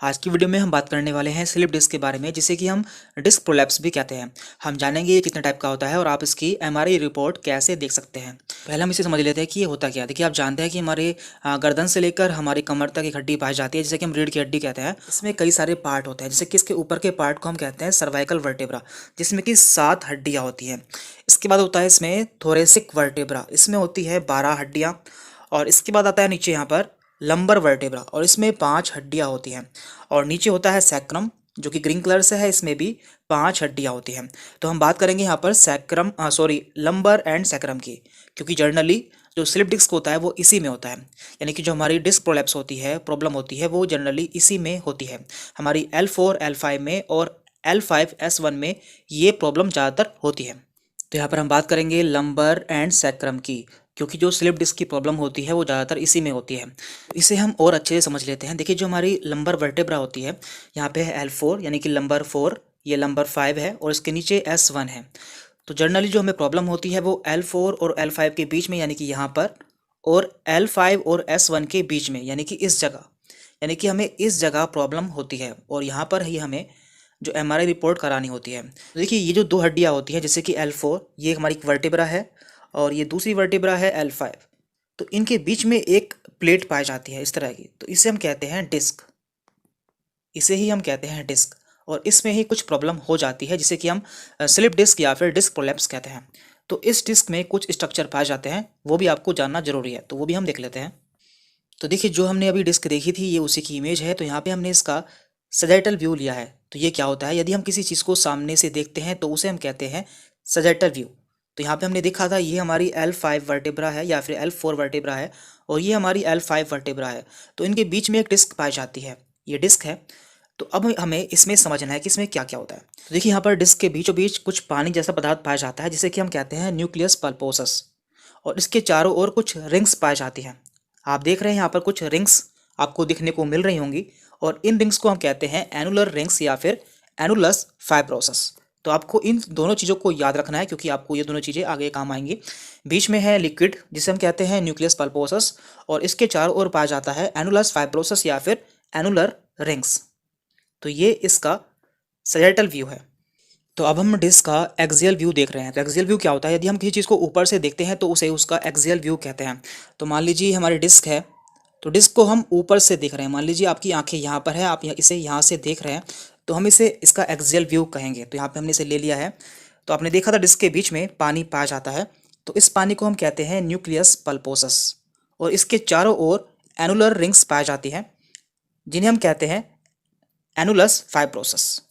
आज की वीडियो में हम बात करने वाले हैं स्लिप डिस्क के बारे में, जिसे कि हम डिस्क प्रोलैप्स भी कहते हैं। हम जानेंगे ये कितने टाइप का होता है और आप इसकी एमआरआई रिपोर्ट कैसे देख सकते हैं। पहले हम इसे समझ लेते हैं कि ये होता क्या है। देखिए, आप जानते हैं कि हमारे गर्दन से लेकर हमारी कमर तक एक हड्डी पाई जाती है, जिसे कि हम रीढ़ की हड्डी कहते हैं। इसमें कई सारे पार्ट होते हैं, जैसे कि इसके ऊपर के पार्ट को हम कहते हैं सर्वाइकल वर्टेब्रा, जिसमें कि 7 हड्डियाँ होती हैं। इसके बाद होता है इसमें थोरेसिक वर्टेब्रा, इसमें होती है 12 हड्डियाँ। और इसके बाद आता है नीचे यहाँ पर लंबर वर्टेब्रा, और इसमें 5 हड्डियाँ होती हैं। और नीचे होता है सैक्रम, जो कि ग्रीन कलर से है, इसमें भी 5 हड्डियाँ होती हैं। तो हम बात करेंगे यहाँ पर लंबर एंड सैक्रम की, क्योंकि जनरली जो स्लिप डिस्क होता है वो इसी में होता है। यानी कि जो हमारी डिस्क प्रोलैप्स होती है, प्रॉब्लम होती है, वो जनरली इसी में होती है। हमारी L4 L5 में और L5 S1 में ये प्रॉब्लम ज़्यादातर होती है। तो यहाँ पर हम बात करेंगे लंबर एंड सैक्रम की, क्योंकि जो स्लिप डिस्क की प्रॉब्लम होती है वो ज़्यादातर इसी में होती है। इसे हम और अच्छे से समझ लेते हैं। देखिए, जो हमारी लंबर वर्टेब्रा होती है, यहाँ पे है L4 यानी कि लंबर 4, ये लंबर 5 है, और इसके नीचे S1 है। तो जनरली जो हमें प्रॉब्लम होती है वो L4 और L5 के बीच में, यानी कि यहाँ पर, और L5 और S1 के बीच में, यानी कि इस जगह, यानी कि हमें इस जगह प्रॉब्लम होती है। और यहाँ पर ही हमें जो एमआरआई रिपोर्ट करानी होती है। तो देखिए, ये जो 2 हड्डियाँ होती हैं, जैसे कि L4, ये हमारी वर्टेब्रा है, और ये दूसरी वर्टेब्रा है L5। तो इनके बीच में एक प्लेट पाई जाती है इस तरह की, तो इसे हम कहते हैं डिस्क। इसे ही हम कहते हैं डिस्क। और इसमें ही कुछ प्रॉब्लम हो जाती है, जिसे कि हम स्लिप डिस्क या फिर डिस्क प्रोलैप्स कहते हैं। तो इस डिस्क में कुछ स्ट्रक्चर पाए जाते हैं, वो भी आपको जानना जरूरी है, तो वो भी हम देख लेते हैं। तो देखिए, जो हमने अभी डिस्क देखी थी, ये उसी की इमेज है। तो यहाँ पे हमने इसका सजेटल व्यू लिया है। तो ये क्या होता है, यदि हम किसी चीज़ को सामने से देखते हैं तो उसे हम कहते हैं सजेटल व्यू। तो यहाँ पे हमने देखा था, ये हमारी L5 वर्टेब्रा है या फिर L4 वर्टेब्रा है, और ये हमारी L5 वर्टेब्रा है। तो इनके बीच में एक डिस्क पाई जाती है, ये डिस्क है। तो अब हमें इसमें समझना है कि इसमें क्या क्या होता है। तो देखिए, यहाँ पर डिस्क के बीचों बीच कुछ पानी जैसा पदार्थ पाया जाता है, जिसे कि हम कहते हैं न्यूक्लियस पल्पोसस। और इसके चारों ओर कुछ रिंग्स पाई जाती हैं। आप देख रहे हैं यहाँ पर कुछ रिंग्स आपको दिखने को मिल रही होंगी, और इन रिंग्स को हम कहते हैं एनुलर रिंग्स या फिर एनुलस फाइब्रोसस। तो आपको इन दोनों चीज़ों को याद रखना है, क्योंकि आपको ये दोनों चीज़ें आगे काम आएंगी। बीच में है लिक्विड, जिसे हम कहते हैं न्यूक्लियस पल्पोसस, और इसके चारों ओर पाया जाता है एनुलस फाइब्रोसस या फिर एनुलर रिंग्स। तो ये इसका सजेटल व्यू है। तो अब हम डिस्क का एक्सियल व्यू देख रहे हैं। तो एक्सियल व्यू क्या होता है, यदि हम किसी चीज़ को ऊपर से देखते हैं तो उसे उसका एक्सियल व्यू कहते हैं। तो मान लीजिए हमारी डिस्क है, तो डिस्क को हम ऊपर से देख रहे हैं। मान लीजिए आपकी आंखें यहाँ पर है, आप इसे यहाँ से देख रहे हैं, तो हम इसे इसका एक्सियल व्यू कहेंगे। तो यहाँ पे हमने इसे ले लिया है। तो आपने देखा था डिस्क के बीच में पानी पाया जाता है, तो इस पानी को हम कहते हैं न्यूक्लियस पल्पोसस। और इसके चारों ओर एनुलर रिंग्स पाई जाती हैं, जिन्हें हम कहते हैं एनुलस फाइब्रोसस।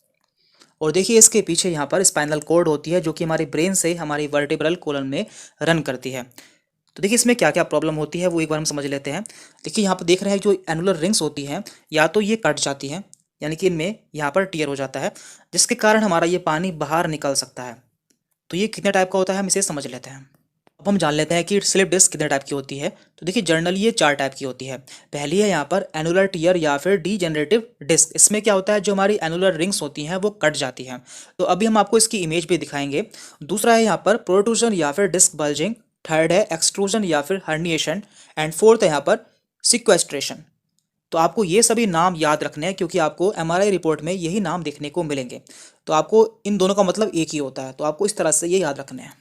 और देखिए, इसके पीछे यहाँ पर स्पाइनल कॉर्ड होती है, जो कि हमारी ब्रेन से हमारी वर्टेब्रल कॉलम में रन करती है। तो देखिए, इसमें क्या क्या प्रॉब्लम होती है वो एक बार हम समझ लेते हैं। देखिए, यहाँ पर देख रहे हैं जो एनुलर रिंग्स होती हैं, या तो ये कट जाती हैं, यानी कि इनमें यहाँ पर टीयर हो जाता है, जिसके कारण हमारा ये पानी बाहर निकल सकता है। तो ये कितने टाइप का होता है हम इसे समझ लेते हैं। अब हम जान लेते हैं कि स्लिप डिस्क कितने टाइप की होती है। तो देखिए, जनरली ये 4 टाइप की होती है। पहली है यहाँ पर एनुलर टीयर या फिर डीजेनरेटिव डिस्क। इसमें क्या होता है, जो हमारी एनुलर रिंग्स होती हैं वो कट जाती हैं। तो अभी हम आपको इसकी इमेज भी दिखाएंगे। दूसरा है यहाँ पर प्रोट्रूजन या फिर डिस्क बल्जिंग। थर्ड है एक्सट्रूजन या फिर हर्निएशन। एंड फोर्थ है यहाँ पर सिक्वेस्ट्रेशन। तो आपको ये सभी नाम याद रखने हैं, क्योंकि आपको एमआरआई रिपोर्ट में यही नाम देखने को मिलेंगे। तो आपको इन दोनों का मतलब एक ही होता है, तो आपको इस तरह से ये याद रखने हैं।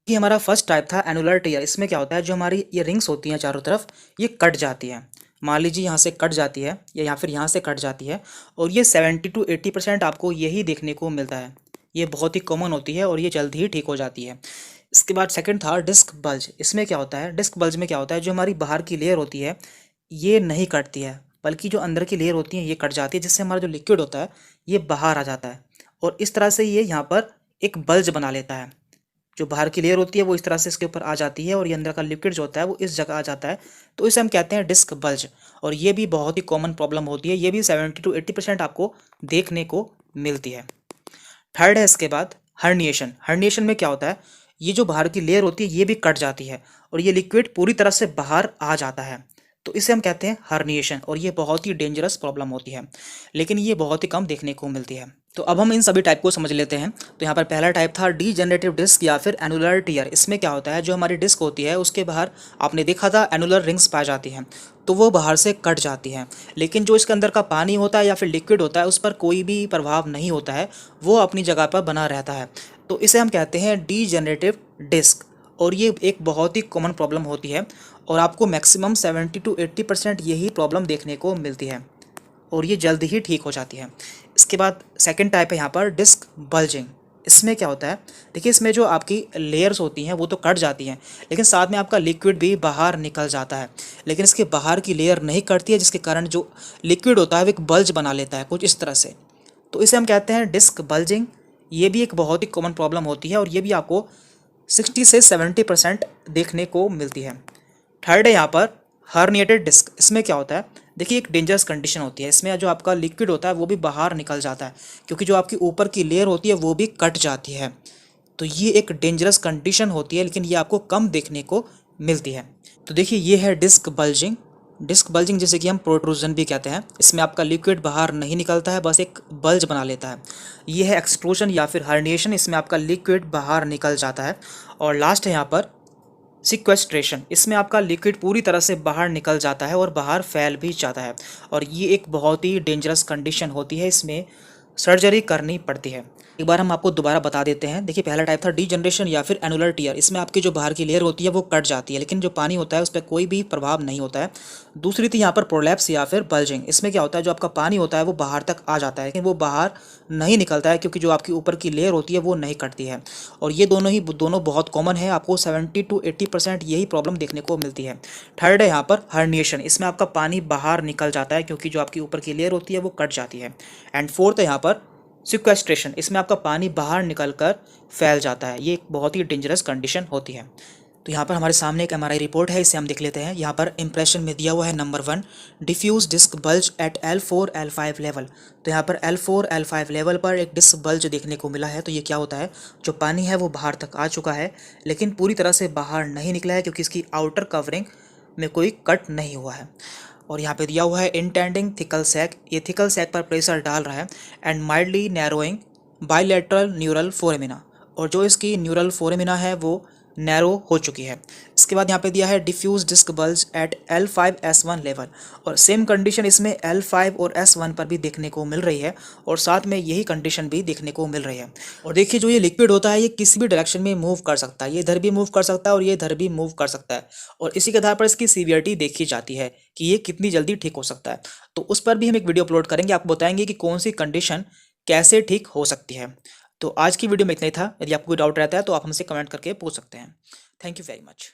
ये हमारा फर्स्ट टाइप था एनुलर टीयर। इसमें क्या होता है, जो हमारी ये रिंग्स होती हैं चारों तरफ, ये कट जाती हैं। मान लीजिए यहाँ से कट जाती है, या फिर यहाँ से कट जाती है, और ये 70 to 80% आपको यही देखने को मिलता है। ये बहुत ही कॉमन होती है और ये जल्दी ही ठीक हो जाती है। इसके बाद सेकंड था डिस्क बल्ज। इसमें क्या होता है, डिस्क बल्ज में क्या होता है, जो हमारी बाहर की लेयर होती है ये नहीं कटती है, बल्कि जो अंदर की लेयर होती है ये कट जाती है, जिससे हमारा जो लिक्विड होता है ये बाहर आ जाता है। और इस तरह से ये यहाँ पर एक बल्ज बना लेता है। जो बाहर की लेयर होती है वो इस तरह से इसके ऊपर आ जाती है, और ये अंदर का लिक्विड जो होता है वो इस जगह आ जाता है। तो इसे हम कहते हैं डिस्क बल्ज। और ये भी बहुत ही कॉमन प्रॉब्लम होती है। ये भी 70 to 80% आपको देखने को मिलती है। थर्ड है इसके बाद हर्निएशन। हर्निएशन में क्या होता है, ये जो बाहर की लेयर होती है ये भी कट जाती है, और ये लिक्विड पूरी तरह से बाहर आ जाता है। तो इसे हम कहते हैं हर्निएशन, और ये बहुत ही डेंजरस प्रॉब्लम होती है, लेकिन ये बहुत ही कम देखने को मिलती है। तो अब हम इन सभी टाइप को समझ लेते हैं। तो यहाँ पर पहला टाइप था डीजेनरेटिव डिस्क या फिर एनुलर टीयर। इसमें क्या होता है, जो हमारी डिस्क होती है उसके बाहर आपने देखा था एनुलर रिंग्स पाई जाती हैं, तो वो बाहर से कट जाती हैं, लेकिन जो इसके अंदर का पानी होता है या फिर लिक्विड होता है उस पर कोई भी प्रभाव नहीं होता है, वो अपनी जगह पर बना रहता है। तो इसे हम कहते हैं डीजेनरेटिव डिस्क। और ये एक बहुत ही कॉमन प्रॉब्लम होती है और आपको मैक्सिमम 70 to 80% यही प्रॉब्लम देखने को मिलती है और ये जल्द ही ठीक हो जाती है। इसके बाद सेकंड टाइप है यहाँ पर डिस्क बल्जिंग। इसमें क्या होता है, देखिए इसमें जो आपकी लेयर्स होती हैं वो तो कट जाती हैं, लेकिन साथ में आपका लिक्विड भी बाहर निकल जाता है, लेकिन इसके बाहर की लेयर नहीं कटती है, जिसके कारण जो लिक्विड होता है वो एक बल्ज बना लेता है कुछ इस तरह से। तो इसे हम कहते हैं डिस्क बल्जिंग। ये भी एक बहुत ही कॉमन प्रॉब्लम होती है और ये भी आपको 60 से 70% देखने को मिलती है। थर्ड है यहाँ पर हर्निएटेड डिस्क। इसमें क्या होता है, देखिए एक डेंजरस कंडीशन होती है, इसमें जो आपका लिक्विड होता है वो भी बाहर निकल जाता है, क्योंकि जो आपकी ऊपर की लेयर होती है वो भी कट जाती है। तो ये एक डेंजरस कंडीशन होती है, लेकिन ये आपको कम देखने को मिलती है। तो देखिए ये है डिस्क बल्जिंग। डिस्क बल्जिंग जिसे कि हम प्रोट्रूजन भी कहते हैं, इसमें आपका लिक्विड बाहर नहीं निकलता है, बस एक बल्ज बना लेता है। ये है एक्सट्रूजन या फिर हर्निएशन, इसमें आपका लिक्विड बाहर निकल जाता है। और लास्ट है यहाँ पर सिक्वेस्ट्रेशन। इसमें आपका लिक्विड पूरी तरह से बाहर निकल जाता है और बाहर फैल भी जाता है, और ये एक बहुत ही डेंजरस कंडीशन होती है, इसमें सर्जरी करनी पड़ती है। एक बार हम आपको दोबारा बता देते हैं। देखिए पहला टाइप था डीजनरेशन या फिर एनुलर टीयर। इसमें आपकी जो बाहर की लेयर होती है वो कट जाती है, लेकिन जो पानी होता है उस पर कोई भी प्रभाव नहीं होता है। दूसरी थी यहाँ पर प्रोलैप्स या फिर बल्जिंग। इसमें क्या होता है, जो आपका पानी होता है वो बाहर तक आ जाता है, लेकिन वो बाहर नहीं निकलता है, क्योंकि जो आपकी ऊपर की लेयर होती है वो नहीं कटती है। और ये दोनों बहुत कॉमन है, आपको 70 to 80% यही प्रॉब्लम देखने को मिलती है। थर्ड है यहाँ पर हर्निएशन। इसमें आपका पानी बाहर निकल जाता है, क्योंकि जो आपकी ऊपर की लेयर होती है वो कट जाती है। एंड फोर्थ है यहाँ पर सिक्वेस्ट्रेशन। इसमें आपका पानी बाहर निकलकर फैल जाता है, ये एक बहुत ही डेंजरस कंडीशन होती है। तो यहाँ पर हमारे सामने एक एमआरआई रिपोर्ट है, इसे हम देख लेते हैं। यहाँ पर इंप्रेशन में दिया हुआ है number 1 diffuse disc bulge at L4 L5 level. तो यहाँ पर L4 L5 लेवल पर एक डिस्क बल्ज देखने को मिला है। तो ये क्या होता है, जो पानी है वो बाहर तक आ चुका है, लेकिन पूरी तरह से बाहर नहीं निकला है, क्योंकि इसकी आउटर कवरिंग में कोई कट नहीं हुआ है। और यहाँ पे दिया हुआ है इंटेंडिंग थिकल सैक। ये थिकल सैक पर प्रेशर डाल रहा है and mildly narrowing bilateral neural foramina. और जो इसकी न्यूरल फोरेमिना है वो नैरो हो चुकी है। इसके बाद यहाँ पे दिया है diffuse disc bulge at L5 S1 level. और सेम कंडीशन इसमें L5 और S1 पर भी देखने को मिल रही है, और साथ में यही कंडीशन भी देखने को मिल रही है। और देखिए जो ये लिक्विड होता है ये किसी भी डायरेक्शन में मूव कर सकता है, ये इधर भी मूव कर सकता है और ये इधर भी मूव कर सकता है, और इसी के आधार पर इसकी सीवियरिटी देखी जाती है कि ये कितनी जल्दी ठीक हो सकता है। तो उस पर भी हम एक वीडियो अपलोड करेंगे, आपको बताएंगे कि कौन सी कंडीशन कैसे ठीक हो सकती है। तो आज की वीडियो में इतना ही था। यदि आपको कोई डाउट रहता है तो आप हमसे कमेंट करके पूछ सकते हैं। Thank you very much.